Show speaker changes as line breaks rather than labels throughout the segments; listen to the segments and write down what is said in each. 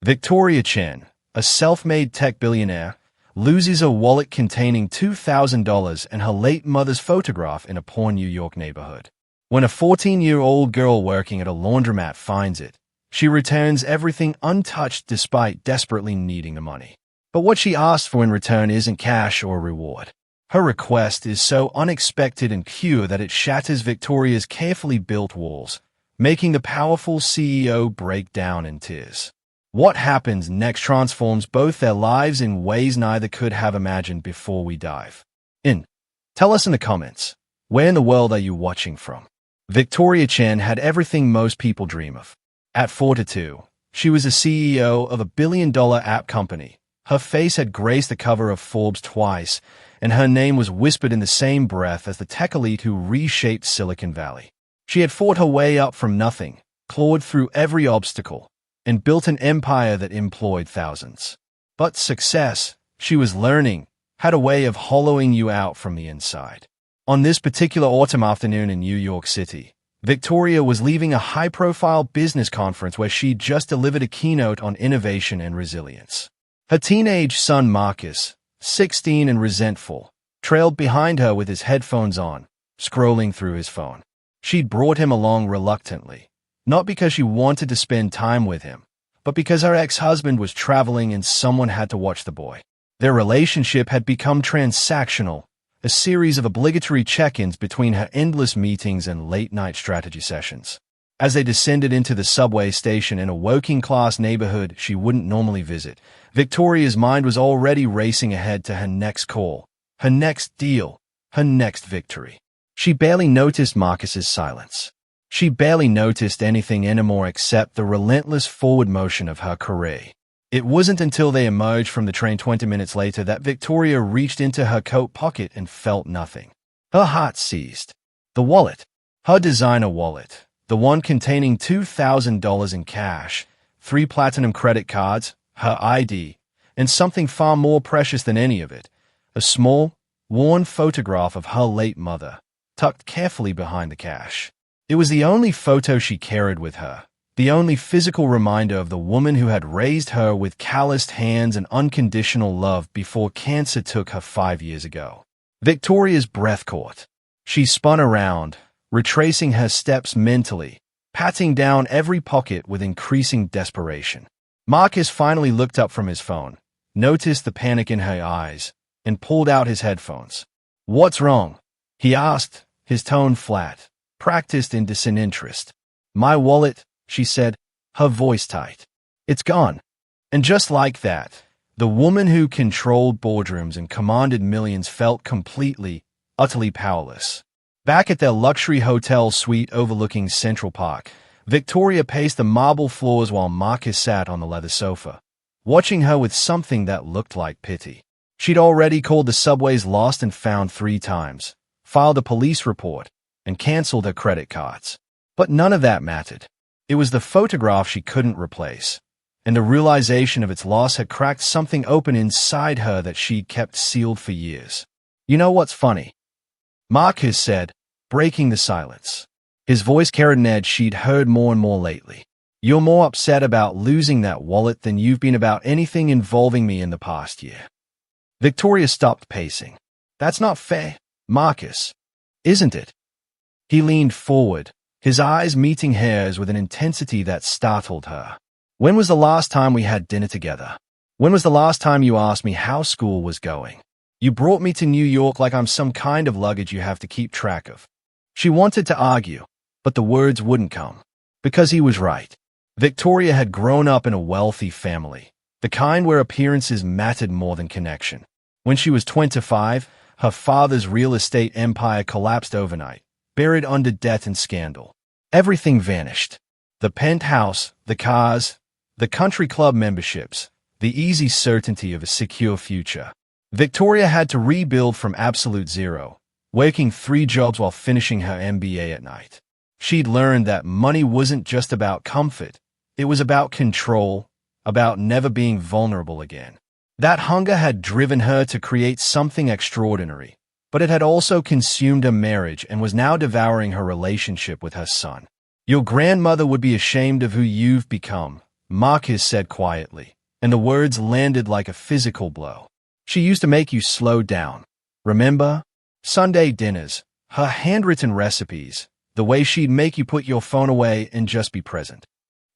Victoria Chen, a self-made tech billionaire, loses a wallet containing $2,000 and her late mother's photograph in a poor New York neighborhood. When a 14-year-old girl working at a laundromat finds it, she returns everything untouched despite desperately needing the money. But what she asks for in return isn't cash or reward. Her request is so unexpected and pure that it shatters Victoria's carefully built walls, making the powerful CEO break down in tears. What happens next transforms both their lives in ways neither could have imagined before we dive in. Tell us in the comments, where in the world are you watching from? Victoria Chen had everything most people dream of. At 42, she was the CEO of a billion-dollar app company. Her face had graced the cover of Forbes twice, and her name was whispered in the same breath as the tech elite who reshaped Silicon Valley. She had fought her way up from nothing, clawed through every obstacle, and built an empire that employed thousands. But success, she was learning, had a way of hollowing you out from the inside. On this particular autumn afternoon in New York City, Victoria was leaving a high-profile business conference where she'd just delivered a keynote on innovation and resilience. Her teenage son Marcus, 16 and resentful, trailed behind her with his headphones on, scrolling through his phone. She'd brought him along reluctantly, not because she wanted to spend time with him, but because her ex-husband was traveling and someone had to watch the boy. Their relationship had become transactional, a series of obligatory check-ins between her endless meetings and late-night strategy sessions. As they descended into the subway station in a working-class neighborhood she wouldn't normally visit, Victoria's mind was already racing ahead to her next call, her next deal, her next victory. She barely noticed Marcus's silence. She barely noticed anything anymore except the relentless forward motion of her career. It wasn't until they emerged from the train 20 minutes later that Victoria reached into her coat pocket and felt nothing. Her heart seized. The wallet. Her designer wallet. The one containing $2,000 in cash, 3 platinum credit cards, her ID, and something far more precious than any of it, a small, worn photograph of her late mother, tucked carefully behind the cash. It was the only photo she carried with her, the only physical reminder of the woman who had raised her with calloused hands and unconditional love before cancer took her 5 years ago. Victoria's breath caught. She spun around, retracing her steps mentally, patting down every pocket with increasing desperation. Marcus finally looked up from his phone, noticed the panic in her eyes, and pulled out his headphones. "What's wrong?" he asked, his tone flat, practiced in disinterest. "My wallet," she said, her voice tight. "It's gone." And just like that, the woman who controlled boardrooms and commanded millions felt completely, utterly powerless. Back at their luxury hotel suite overlooking Central Park, Victoria paced the marble floors while Marcus sat on the leather sofa, watching her with something that looked like pity. She'd already called the subways lost and found 3 times, filed a police report, and canceled her credit cards. But none of that mattered. It was the photograph she couldn't replace, and the realization of its loss had cracked something open inside her that she'd kept sealed for years. "You know what's funny?" Marcus said, breaking the silence. His voice carried an edge she'd heard more and more lately. "You're more upset about losing that wallet than you've been about anything involving me in the past year." Victoria stopped pacing. "That's not fair, Marcus. Isn't it?" He leaned forward, his eyes meeting hers with an intensity that startled her. "When was the last time we had dinner together? When was the last time you asked me how school was going? You brought me to New York like I'm some kind of luggage you have to keep track of." She wanted to argue, but the words wouldn't come. Because he was right. Victoria had grown up in a wealthy family, the kind where appearances mattered more than connection. When she was 25, her father's real estate empire collapsed overnight, buried under debt and scandal. Everything vanished. The penthouse, the cars, the country club memberships, the easy certainty of a secure future. Victoria had to rebuild from absolute zero, working 3 jobs while finishing her MBA at night. She'd learned that money wasn't just about comfort, it was about control, about never being vulnerable again. That hunger had driven her to create something extraordinary, but it had also consumed her marriage and was now devouring her relationship with her son. "Your grandmother would be ashamed of who you've become," Marcus said quietly, and the words landed like a physical blow. She used to make you slow down. Remember? Sunday dinners, her handwritten recipes, the way she'd make you put your phone away and just be present.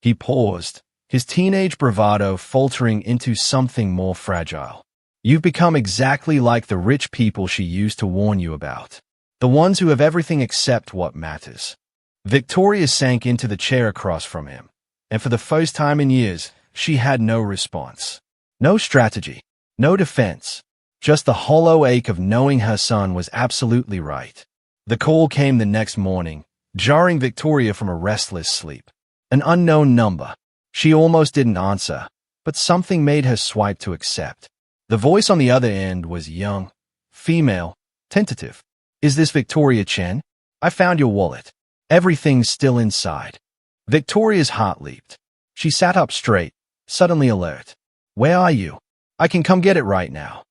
He paused, his teenage bravado faltering into something more fragile. You've become exactly like the rich people she used to warn you about. The ones who have everything except what matters. Victoria sank into the chair across from him, and for the first time in years, she had no response. No strategy, no defense, just the hollow ache of knowing her son was absolutely right. The call came the next morning, jarring Victoria from a restless sleep. An unknown number. She almost didn't answer, but something made her swipe to accept. The voice on the other end was young, female, tentative. Is this Victoria Chen? I found your wallet. Everything's still inside. Victoria's heart leaped. She sat up straight, suddenly alert. Where are you? I can come get it right now.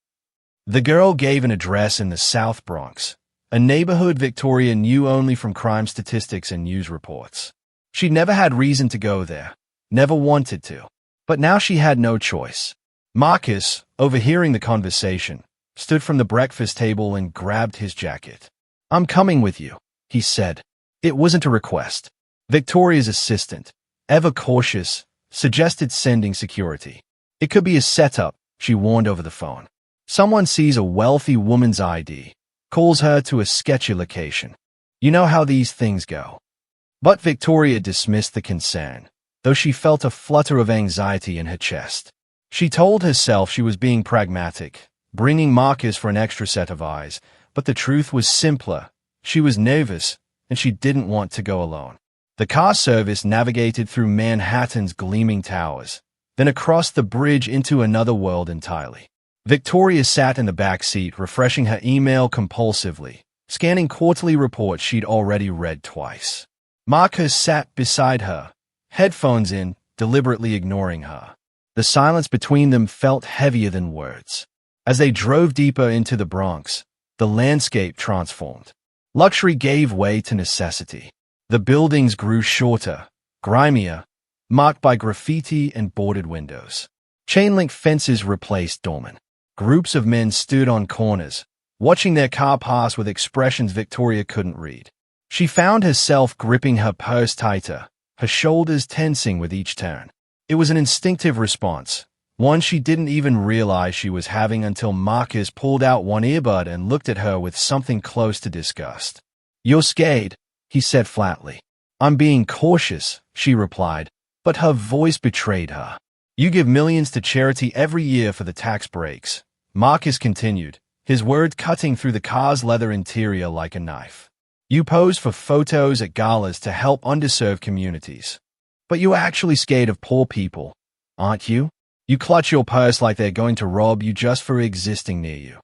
The girl gave an address in the South Bronx, a neighborhood Victoria knew only from crime statistics and news reports. She'd never had reason to go there, never wanted to, but now she had no choice. Marcus, overhearing the conversation, stood from the breakfast table and grabbed his jacket. I'm coming with you, he said. It wasn't a request. Victoria's assistant, ever cautious, suggested sending security. It could be a setup, she warned over the phone. Someone sees a wealthy woman's ID, calls her to a sketchy location. You know how these things go. But Victoria dismissed the concern, though she felt a flutter of anxiety in her chest. She told herself she was being pragmatic, bringing Marcus for an extra set of eyes, but the truth was simpler. She was nervous, and she didn't want to go alone. The car service navigated through Manhattan's gleaming towers, then across the bridge into another world entirely. Victoria sat in the back seat, refreshing her email compulsively, scanning quarterly reports she'd already read twice. Marcus sat beside her, headphones in, deliberately ignoring her. The silence between them felt heavier than words. As they drove deeper into the Bronx, the landscape transformed. Luxury gave way to necessity. The buildings grew shorter, grimier, marked by graffiti and boarded windows. Chain-link fences replaced doormen. Groups of men stood on corners, watching their car pass with expressions Victoria couldn't read. She found herself gripping her purse tighter, her shoulders tensing with each turn. It was an instinctive response, one she didn't even realize she was having until Marcus pulled out one earbud and looked at her with something close to disgust. You're scared, he said flatly. I'm being cautious, she replied, but her voice betrayed her. You give millions to charity every year for the tax breaks, Marcus continued, his words cutting through the car's leather interior like a knife. You pose for photos at galas to help underserved communities. But you're actually scared of poor people, aren't you? You clutch your purse like they're going to rob you just for existing near you.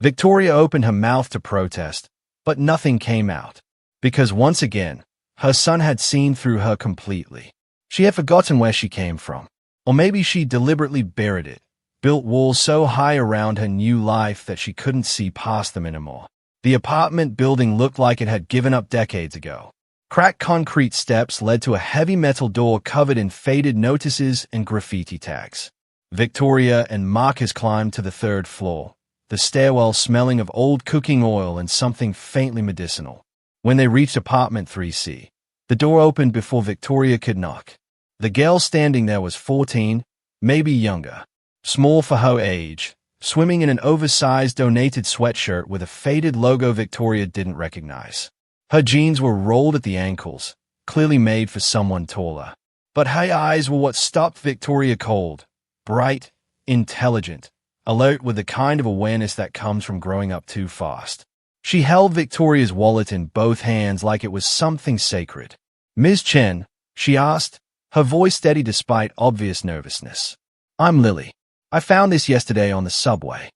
Victoria opened her mouth to protest, but nothing came out. Because once again, her son had seen through her completely. She had forgotten where she came from. Or maybe she deliberately buried it, built walls so high around her new life that she couldn't see past them anymore. The apartment building looked like it had given up decades ago. Cracked concrete steps led to a heavy metal door covered in faded notices and graffiti tags. Victoria and Marcus climbed to the third floor, the stairwell smelling of old cooking oil and something faintly medicinal. When they reached apartment 3C, the door opened before Victoria could knock. The girl standing there was 14, maybe younger. Small for her age, swimming in an oversized donated sweatshirt with a faded logo Victoria didn't recognize. Her jeans were rolled at the ankles, clearly made for someone taller. But her eyes were what stopped Victoria cold. Bright, intelligent, alert with the kind of awareness that comes from growing up too fast. She held Victoria's wallet in both hands like it was something sacred. Ms. Chen, she asked, her voice steady despite obvious nervousness. I'm Lily. I found this yesterday on the subway.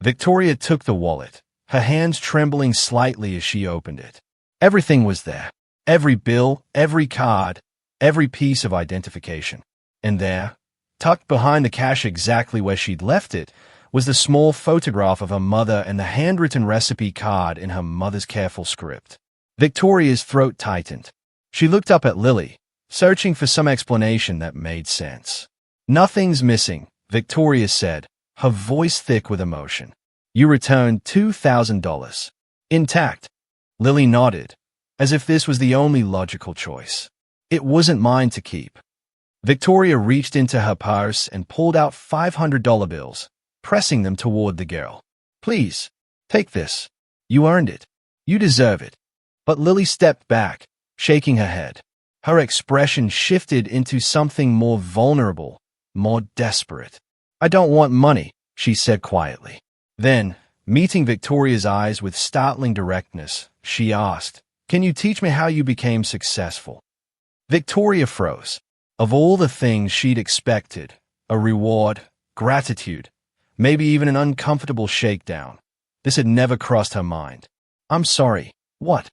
Victoria took the wallet, her hands trembling slightly as she opened it. Everything was there. Every bill, every card, every piece of identification. And there, tucked behind the cash exactly where she'd left it, was the small photograph of her mother and the handwritten recipe card in her mother's careful script. Victoria's throat tightened. She looked up at Lily, searching for some explanation that made sense. "Nothing's missing," Victoria said, her voice thick with emotion. "You returned $2,000. Intact." Lily nodded, as if this was the only logical choice. "It wasn't mine to keep." Victoria reached into her purse and pulled out $500 bills, pressing them toward the girl. "Please, take this. You earned it. You deserve it." But Lily stepped back, shaking her head. Her expression shifted into something more vulnerable, more desperate. "I don't want money," she said quietly. Then, meeting Victoria's eyes with startling directness, she asked, "Can you teach me how you became successful?" Victoria froze. Of all the things she'd expected, a reward, gratitude, maybe even an uncomfortable shakedown, this had never crossed her mind. "I'm sorry, what?"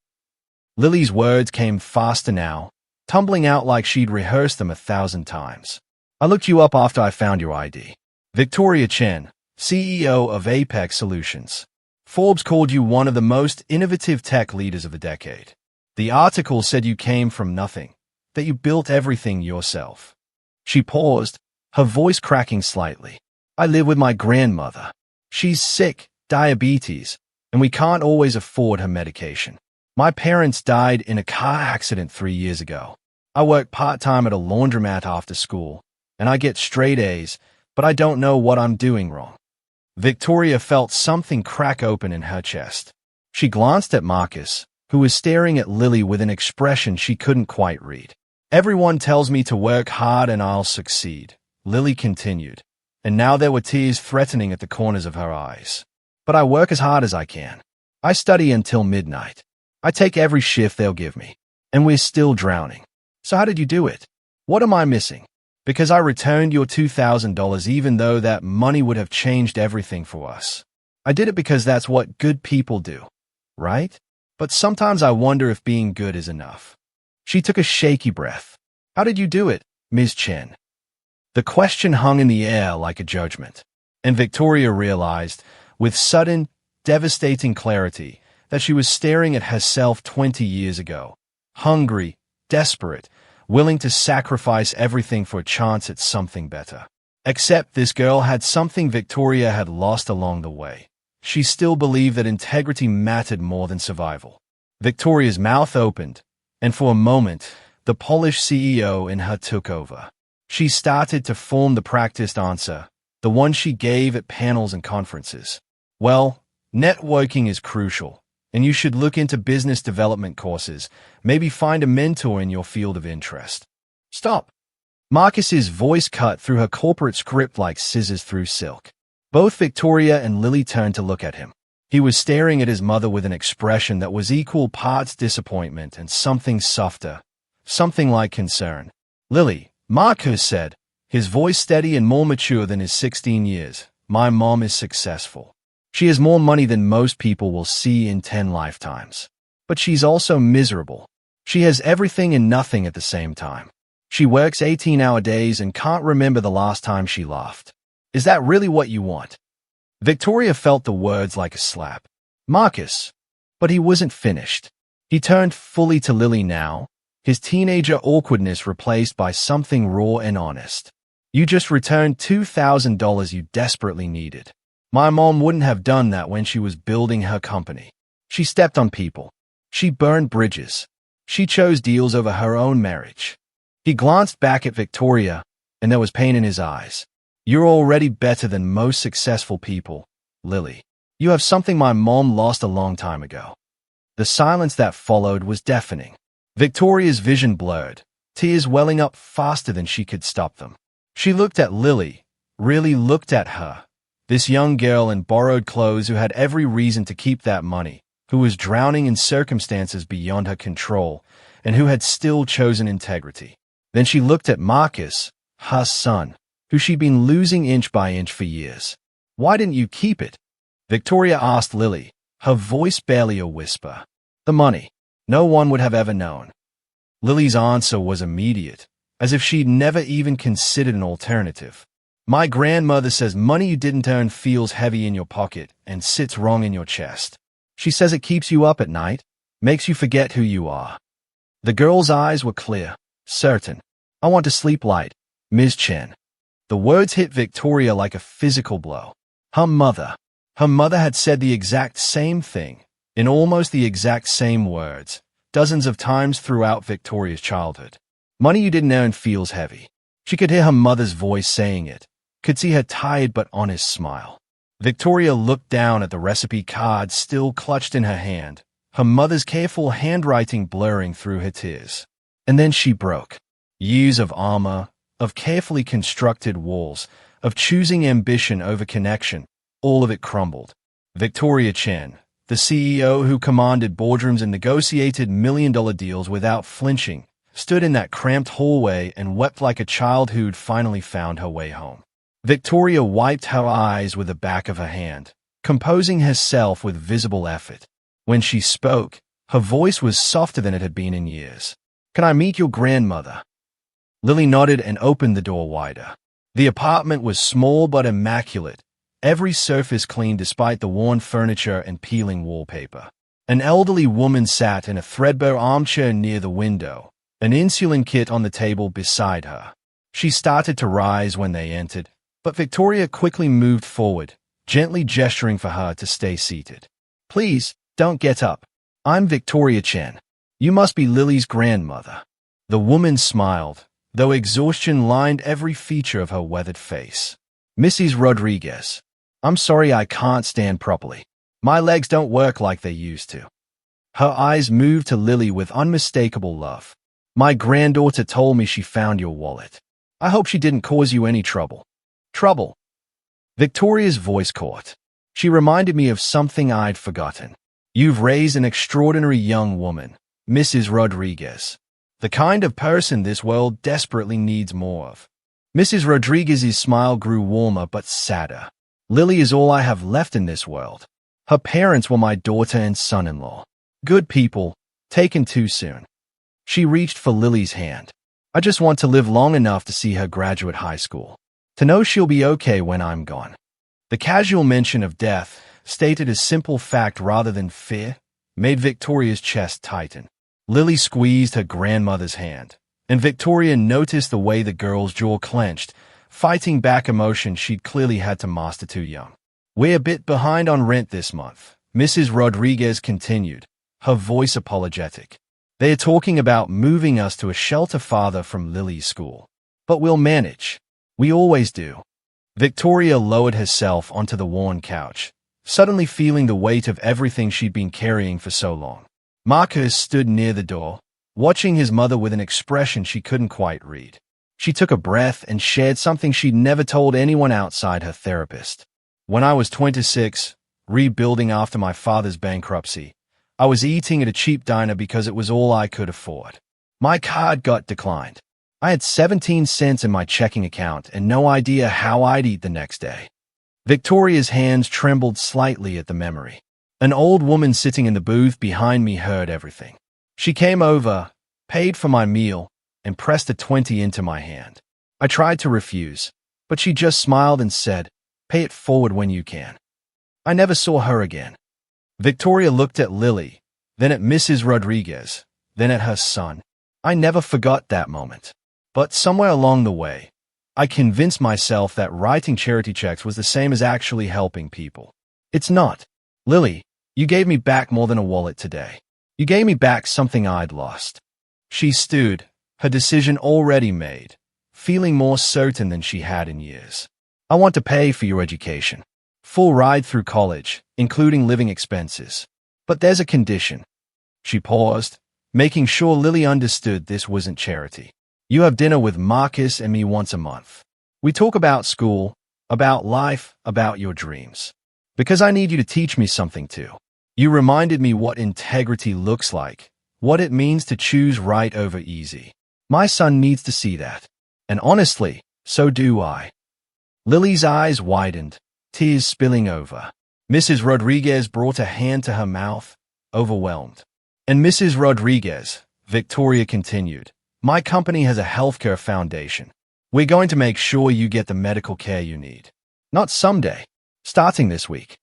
Lily's words came faster now, tumbling out like she'd rehearsed them 1,000 times. "I looked you up after I found your ID. Victoria Chen, CEO of Apex Solutions. Forbes called you one of the most innovative tech leaders of the decade. The article said you came from nothing, that you built everything yourself." She paused, her voice cracking slightly. "I live with my grandmother. She's sick, diabetes, and we can't always afford her medication. My parents died in a car accident 3 years ago. I work part-time at a laundromat after school, and I get straight A's, but I don't know what I'm doing wrong." Victoria felt something crack open in her chest. She glanced at Marcus, who was staring at Lily with an expression she couldn't quite read. "Everyone tells me to work hard and I'll succeed," Lily continued, and now there were tears threatening at the corners of her eyes. "But I work as hard as I can. I study until midnight. I take every shift they'll give me, and we're still drowning. So how did you do it? What am I missing?" "Because I returned your $2,000 even though that money would have changed everything for us. I did it because that's what good people do, right? But sometimes I wonder if being good is enough." She took a shaky breath. "How did you do it, Ms. Chen?" The question hung in the air like a judgment, and Victoria realized, with sudden, devastating clarity, that she was staring at herself 20 years ago, hungry, desperate, willing to sacrifice everything for a chance at something better. Except this girl had something Victoria had lost along the way. She still believed that integrity mattered more than survival. Victoria's mouth opened, and for a moment, the polished CEO in her took over. She started to form the practiced answer, the one she gave at panels and conferences. "Well, networking is crucial, and you should look into business development courses, maybe find a mentor in your field of interest." "Stop." Marcus's voice cut through her corporate script like scissors through silk. Both Victoria and Lily turned to look at him. He was staring at his mother with an expression that was equal parts disappointment and something softer, something like concern. "Lily," Marcus said, his voice steady and more mature than his 16 years, "my mom is successful. She has more money than most people will see in 10 lifetimes. But she's also miserable. She has everything and nothing at the same time. She works 18-hour days and can't remember the last time she laughed. Is that really what you want?" Victoria felt the words like a slap. "Marcus." But he wasn't finished. He turned fully to Lily now, his teenager awkwardness replaced by something raw and honest. "You just returned $2,000 you desperately needed. My mom wouldn't have done that when she was building her company. She stepped on people. She burned bridges. She chose deals over her own marriage." He glanced back at Victoria, and there was pain in his eyes. "You're already better than most successful people, Lily. You have something my mom lost a long time ago." The silence that followed was deafening. Victoria's vision blurred, tears welling up faster than she could stop them. She looked at Lily, really looked at her, this young girl in borrowed clothes who had every reason to keep that money, who was drowning in circumstances beyond her control, and who had still chosen integrity. Then she looked at Marcus, her son, who she'd been losing inch by inch for years. "Why didn't you keep it?" Victoria asked Lily, her voice barely a whisper. "The money. No one would have ever known." Lily's answer was immediate, as if she'd never even considered an alternative. "My grandmother says money you didn't earn feels heavy in your pocket and sits wrong in your chest. She says it keeps you up at night, makes you forget who you are." The girl's eyes were clear. Certain. I want to sleep light, Ms. Chen. The words hit Victoria like a physical blow. Her mother had said the exact same thing, in almost the exact same words, dozens of times throughout Victoria's childhood. Money you didn't earn feels heavy. She could hear her mother's voice saying it, could see her tired but honest smile. Victoria looked down at the recipe card still clutched in her hand, her mother's careful handwriting blurring through her tears. And then she broke. Years of armor, of carefully constructed walls, of choosing ambition over connection, all of it crumbled. Victoria Chen, the CEO who commanded boardrooms and negotiated million-dollar deals without flinching, stood in that cramped hallway and wept like a child who'd finally found her way home. Victoria wiped her eyes with the back of her hand, composing herself with visible effort. When she spoke, her voice was softer than it had been in years. "Can I meet your grandmother?" Lily nodded and opened the door wider. The apartment was small but immaculate, every surface clean despite the worn furniture and peeling wallpaper. An elderly woman sat in a threadbare armchair near the window, an insulin kit on the table beside her. She started to rise when they entered, but Victoria quickly moved forward, gently gesturing for her to stay seated. "Please, don't get up. I'm Victoria Chen. You must be Lily's grandmother." The woman smiled, though exhaustion lined every feature of her weathered face. "Mrs. Rodriguez, I'm sorry I can't stand properly. My legs don't work like they used to." Her eyes moved to Lily with unmistakable love. "My granddaughter told me she found your wallet. I hope she didn't cause you any trouble." "Trouble?" Victoria's voice caught. She reminded me of something I'd forgotten. "You've raised an extraordinary young woman, Mrs. Rodriguez. The kind of person this world desperately needs more of." Mrs. Rodriguez's smile grew warmer but sadder. "Lily is all I have left in this world. Her parents were my daughter and son-in-law. Good people, taken too soon." She reached for Lily's hand. "I just want to live long enough to see her graduate high school, to know she'll be okay when I'm gone." The casual mention of death, stated as simple fact rather than fear, made Victoria's chest tighten. Lily squeezed her grandmother's hand, and Victoria noticed the way the girl's jaw clenched, fighting back emotion she'd clearly had to master too young. "We're a bit behind on rent this month," Mrs. Rodriguez continued, her voice apologetic. "They're talking about moving us to a shelter farther from Lily's school. But we'll manage. We always do." Victoria lowered herself onto the worn couch, suddenly feeling the weight of everything she'd been carrying for so long. Marcus stood near the door, watching his mother with an expression she couldn't quite read. She took a breath and shared something she'd never told anyone outside her therapist. "When I was 26, rebuilding after my father's bankruptcy, I was eating at a cheap diner because it was all I could afford. My card got declined. I had 17 cents in my checking account and no idea how I'd eat the next day." Victoria's hands trembled slightly at the memory. An old woman sitting in the booth behind me heard everything. She came over, paid for my meal, and pressed a 20 into my hand. I tried to refuse, but she just smiled and said, "Pay it forward when you can." I never saw her again. Victoria looked at Lily, then at Mrs. Rodriguez, then at her son. I never forgot that moment. But somewhere along the way, I convinced myself that writing charity checks was the same as actually helping people. It's not. "Lily, you gave me back more than a wallet today. You gave me back something I'd lost." She stood, her decision already made, feeling more certain than she had in years. "I want to pay for your education. Full ride through college, including living expenses. But there's a condition." She paused, making sure Lily understood this wasn't charity. "You have dinner with Marcus and me once a month. We talk about school, about life, about your dreams. Because I need you to teach me something too. You reminded me what integrity looks like, what it means to choose right over easy. My son needs to see that. And honestly, so do I." Lily's eyes widened, tears spilling over. Mrs. Rodriguez brought a hand to her mouth, overwhelmed. "And Mrs. Rodriguez," Victoria continued, "my company has a healthcare foundation. We're going to make sure you get the medical care you need. Not someday, starting this week."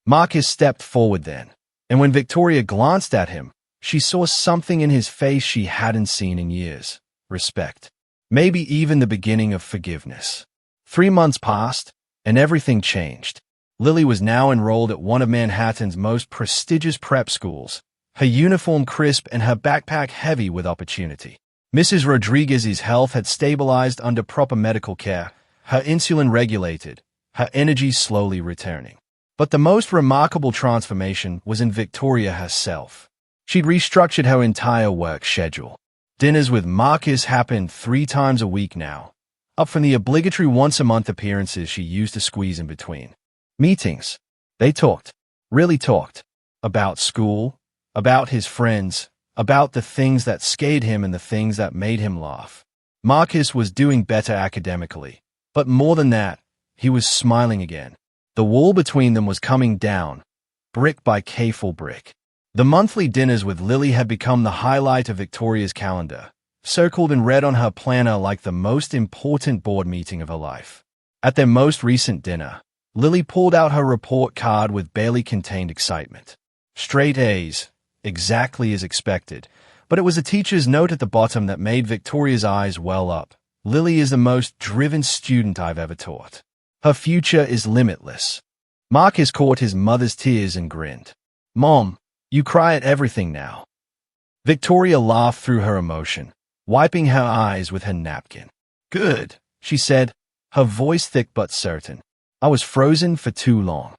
Marcus stepped forward then, and when Victoria glanced at him, she saw something in his face she hadn't seen in years. respect, maybe even the beginning of forgiveness. 3 months passed, and everything changed. Lily was now enrolled at one of Manhattan's most prestigious prep schools, her uniform crisp and her backpack heavy with opportunity. Mrs. Rodriguez's health had stabilized under proper medical care, her insulin regulated, her energy slowly returning. But the most remarkable transformation was in Victoria herself. She'd restructured her entire work schedule. Dinners with Marcus happened 3 times a week now, up from the obligatory once-a-month appearances she used to squeeze in between. Meetings. They talked, really talked, about school, about his friends, about the things that scared him and the things that made him laugh. Marcus was doing better academically, but more than that, he was smiling again. The wall between them was coming down, brick by careful brick. The monthly dinners with Lily had become the highlight of Victoria's calendar, circled in red on her planner like the most important board meeting of her life. At their most recent dinner, Lily pulled out her report card with barely contained excitement. Straight A's, exactly as expected, but it was the teacher's note at the bottom that made Victoria's eyes well up. Lily is the most driven student I've ever taught. Her future is limitless. Marcus caught his mother's tears and grinned. Mom, you cry at everything now. Victoria laughed through her emotion, wiping her eyes with her napkin. Good, she said, her voice thick but certain. I was frozen for too long.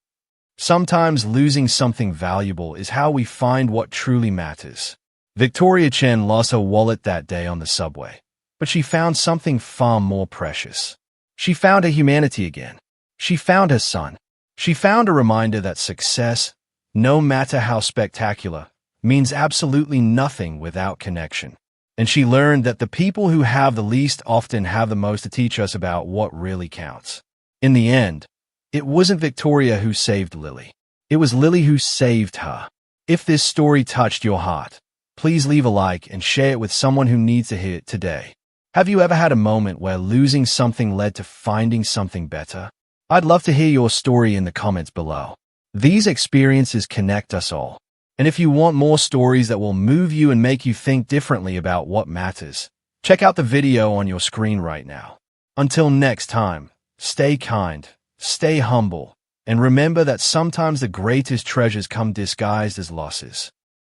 Sometimes losing something valuable is how we find what truly matters. Victoria Chen lost her wallet that day on the subway, but she found something far more precious. She found her humanity again. She found her son. She found a reminder that success, no matter how spectacular, means absolutely nothing without connection. And she learned that the people who have the least often have the most to teach us about what really counts. In the end, it wasn't Victoria who saved Lily. It was Lily who saved her. If this story touched your heart, please leave a like and share it with someone who needs to hear it today. Have you ever had a moment where losing something led to finding something better? I'd love to hear your story in the comments below. These experiences connect us all. And if you want more stories that will move you and make you think differently about what matters, check out the video on your screen right now. Until next time, stay kind, stay humble, and remember that sometimes the greatest treasures come disguised as losses.